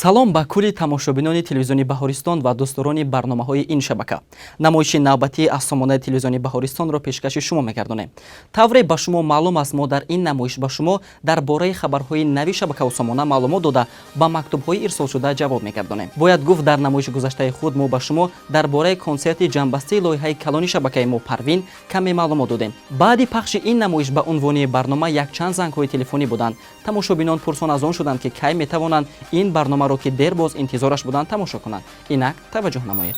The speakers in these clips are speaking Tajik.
салом ба кулли тамошобинони телевизиони Баҳористон ва дӯстдорони барномаҳои ин шабака. Намоиши навбатии аз сомонаи телевизиони Баҳористонро пешкаши шумо мегардонем. Тавре ба шумо маълум аст, мо дар ин намоиш ба шумо дар бораи хабарҳои нави шабакаву сомона маълумот дода ба мактубҳои ирсолшуда ҷавоб мегардонем. Бояд гуфт, дар намоиши гузаштаи худ мо ба шумо дар бораи консерти ҷанбастии лоиҳаи калони шабакаи мо Парвин каме маълумот додем. Баъди пахши ин намоиш ба унвони барнома якчанд зангҳои телефонӣ буданд. Тамошобинон пурсон аз он шуданд ки кай метавонанд ин барномаро ки дер боз интизораш буданд тамошо кунанд. Инак таваҷҷӯҳ намоед.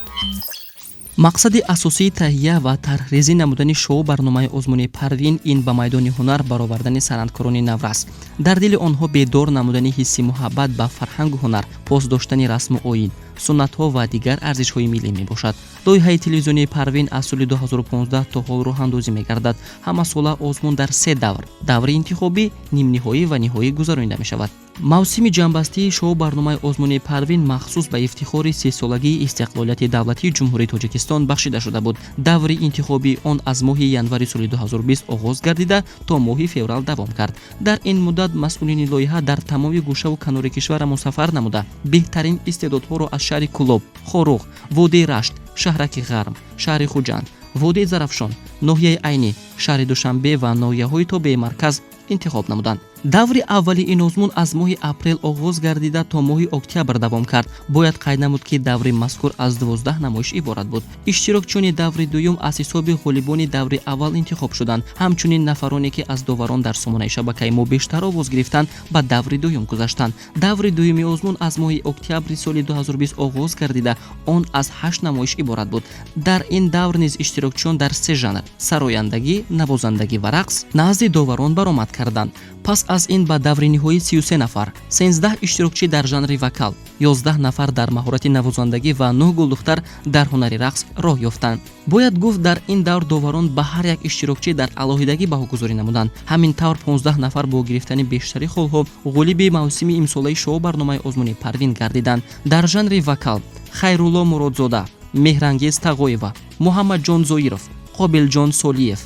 мақсади асосии таҳия ва тарҳрезӣ намудани шоу барномаи озмуни Парвин ин ба майдони ҳунар баровардани санъаткорони наврас, дар дили онҳо бедор намудани ҳисси муҳаббат ба фарҳангу ҳунар, поздоштани расму оин, суннатҳо ва дигар арзишҳои миллӣ мебошад. лоиҳаи телевизионии Парвин аз соли 2015 то ҳол роҳандозӣ мегардад. ҳамасола озмун дар се давр: даври интихобӣ, нимниҳоӣ ва ниҳоӣ гузаронида мешавад. мавсими ҷанбастии шоу барномаи озмуни Парвин махсус ба ифтихори 30-солагии истиқлолияти давлатии ҷумҳурии Тоҷикистон бахшида шуда буд. даври интихобӣ он аз моҳи январи соли 2020 оғоз гардида то моҳи феврал давом кард. дар ин муддат масъулини лоиҳа дар тамоми гӯшаву канори кишварамон сафар намуда беҳтарин истеъдодҳоро аз шаҳри Кулоб, Хорух, Водии Рашт, шаҳраки Ғарм, шаҳри Хуҷанд, Водии Зарафшон, ноҳияи Айнӣ, шаҳри Душанбе ва ноҳияҳои тобеи марказ интихоб намуданд. даври аввали ин озмун аз моҳи апрел оғоз гардида то моҳи октябр давом кард. бояд қайд намуд, ки даври мазкур аз 12 намоиш иборат буд. иштирокчиёни даври дуюм аз ҳисоби ғолибони даври аввал интихоб шуданд. ҳамчунин нафароне ки аз доварон дар сомонаи шабакаи мо бештар овоз гирифтанд ба даври дуюм гузаштанд. даври дуюми озмун аз моҳи октябри соли 2020 оғоз гардида он аз 8 намоиш иборат буд. дар ин давр низ иштирокчиён дар се жанр: сарояндагӣ, навозандагӣ ва рақс назди доварон баромад карданд. пас аз ин ба даври ниҳоӣ 33 нафар, 13 иштирокчӣ дар жанри вокал, 11 нафар дар маҳорати навозандагӣ ва 9 гулдухтар дар ҳунари рақс роҳ ёфтанд. бояд гуфт, дар ин давр доварон ба ҳар як иштирокчӣ дар алоҳидагӣ баҳогузорӣ намуданд. ҳамин тавр 15 нафар бо гирифтани бештари холҳо ғолиби мавсими имсолаи шоу барномаи озмуни Парвин гардиданд. дар жанри вокал Хайрулло Муродзода, Меҳрангез Тағоева, Муҳаммадҷон Зоиров, Қобилҷон Солиев,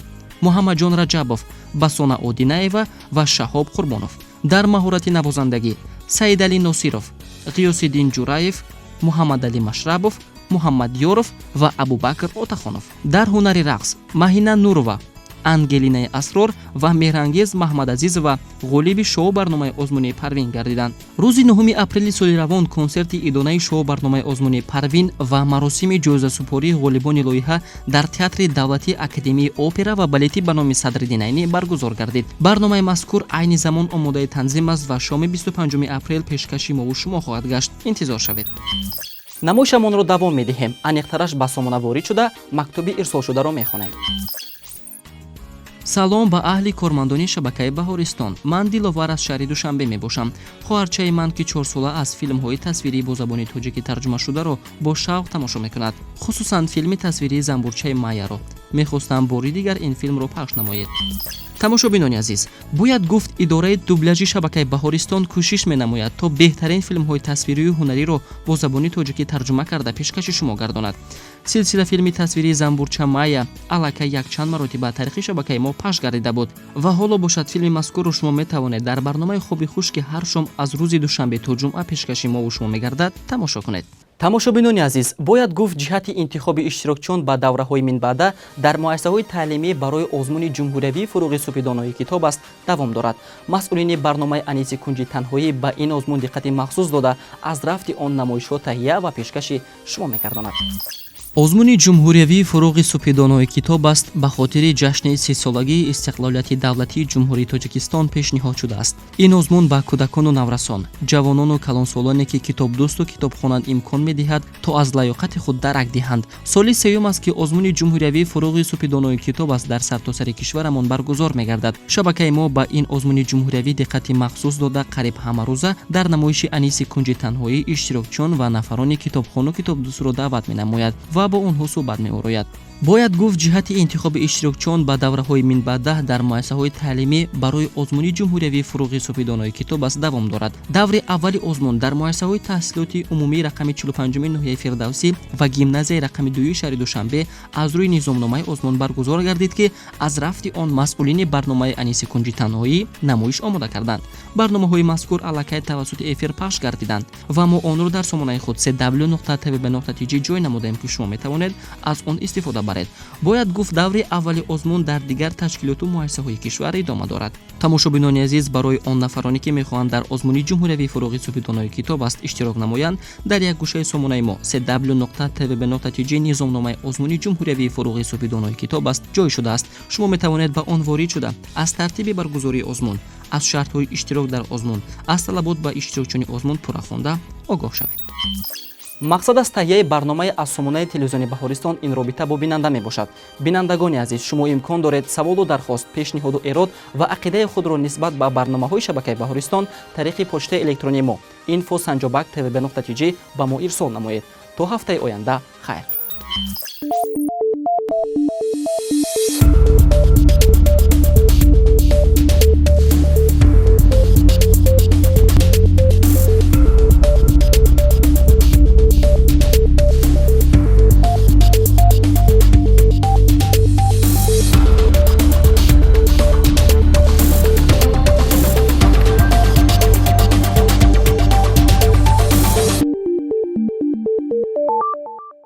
Муҳаммадҷон Раҷабов, Басона Одинаева ва Шаҳоб Қурбонов. дар маҳорати навозандагӣ Саидали Носиров, Ғиёсиддин Ҷураев, Муҳаммадали Машрабов, Муҳаммад Ёров ва Абубакр Отахонов. дар ҳунари рақс Маҳина Нурова, Ангелинаи Асрор ва Меҳрангез Маҳмадазизова ғолиби шоу барномаи озмуни Парвин гардиданд. рӯзи 9 апрели соли равон консерти идонаи шоу барномаи озмуни Парвин ва маросими ҷоизасупории ғолибони лоиҳа дар театри Давлатии академияи опера ва балети ба номи Садриддин Айнӣ баргузор гардид. барномаи мазкур айни замон омодаи танзим аст ва шоми 25 апрел пешкаши мову шумо хоҳад гашт. интизор шавед. намоишамонро давом медиҳем. аниқтараш ба сомона ворид шуда мактуби ирсолшударо мехонем. салом ба аҳли кормандони шабакаи Баҳористон. ман Диловар аз шаҳри Душанбе мебошам. хоҳарчаи ман ки 4 сола аз филмҳои тасвирӣ бо забони тоҷикӣ тарҷумашударо бо шавқ тамошо мекунад. хусусан филми тасвирии Замбурчаи Майяро. мехостам бори дигар ин филмро пахш намоед. тамошобинони азиз, бояд гуфт, идораи дубляжи шабакаи Баҳористон кӯшиш менамояд то беҳтарин филмҳои тасвирию ҳунариро бо забони тоҷикӣ тарҷума карда пешкаши шумо гардонад. силсила филми тасвирии Замбурча Майя аллакай якчанд маротиба таърихи шабакаи мо пахш гардида буд ва ҳоло бошад филми мазкурро шумо метавонед дар барномаи хоби хуш ки ҳар шом аз рӯзи душанбе то ҷумъа пешкаши мову шумо мегардад тамошо кунед. тамошобинони азиз, бояд гуфт, ҷиҳати интихоби иштирокчиён ба давраҳои минбаъда дар муассисаҳои таълимӣ барои озмуни ҷумҳуриявии фуруғи субҳи донои китоб аст давом дорад. масъулини барномаи Аниси Кунҷи Танҳоӣ ба ин озмун диққати махсус дода аз рафти он намоишҳо таҳия ва пешкаши шумо мегардонад. озмуни ҷумҳуриявии фуруғи субҳи донои китоб аст ба хотири ҷашни 30-солагии истиқлолияти давлатии ҷумҳурии Тоҷикистон пешниҳод шудааст. ин озмун ба кӯдакону наврасон, ҷавонону калонсолоне ки китобдӯсту китобхонанд имкон медиҳад то аз лаёқати худ дарак диҳанд. соли сеюм аст ки озмуни ҷумҳуриявии фуруғи субҳи донои китоб аст дар сартосари кишварамон баргузор мегардад. шабакаи мо ба ин озмуни ҷумҳуриявӣ диққати махсус дода қариб ҳамарӯза дар намоиши Аниси Кунҷи Танҳоӣ иштирокчиён ва нафарони китобхону китобдӯстро даъват менамояд ва бо онҳо суҳбат меорояд. бояд гуфт ҷиҳати интихоби иштирокчиён ба давраҳои минбаъда дар муассисаҳои таълимӣ барои озмуни ҷумҳуриявии фуруғи субҳидонои китоб аст давом дорад. даври аввали озмун дар муассисаҳои таҳсилоти умумии рақами 45 ноҳияи Фирдавсӣ ва гимназияи рақами 2 шаҳри Душанбе аз рӯи низомномаи озмун баргузор гардид ки аз рафти он масъулини барномаи Аниси Кунҷи Танҳоӣ намоиш омода карданд. барномаҳои мазкур аллакай тавассути эфир пахш гардиданд ва мо онро дар сомонаи худ www.tvb.tg ҷой намудаем ки шумо метавонед аз он истифода баред. бояд гуфт даври аввали озмун дар дигар ташкилоту муассисаҳои кишвар идома дорад. тамошобинони азиз, барои он нафароне ки мехоҳанд дар озмуни ҷумҳуриявии фуруғи субҳидонои китоб аст иштирок намоянд, дар як гӯшаи сомонаи мо www.tvb.tg низомномаи озмуни ҷумҳуриявии фуруғи субҳидонои китоб аст ҷой шудааст. шумо метавонед ба он ворид шуда аз тартиби баргузории озмун, аз шартҳои иштирок дар озмун, аз талабот ба иштирокчони озмун пурра хонда огоҳ шавед. мақсад аз таҳияи барномаи аз сомонаи телевизиони Баҳористон ин робита бо бинанда мебошад. бинандагони азиз, шумо имкон доред саволу дархост, пешниҳоду эрод ва ақидаи худро нисбат ба барномаҳои шабакаи Баҳористон тариқи почтаи электронии мо info@tvb.tg ба мо ирсол намоед. то ҳафтаи оянда хайр.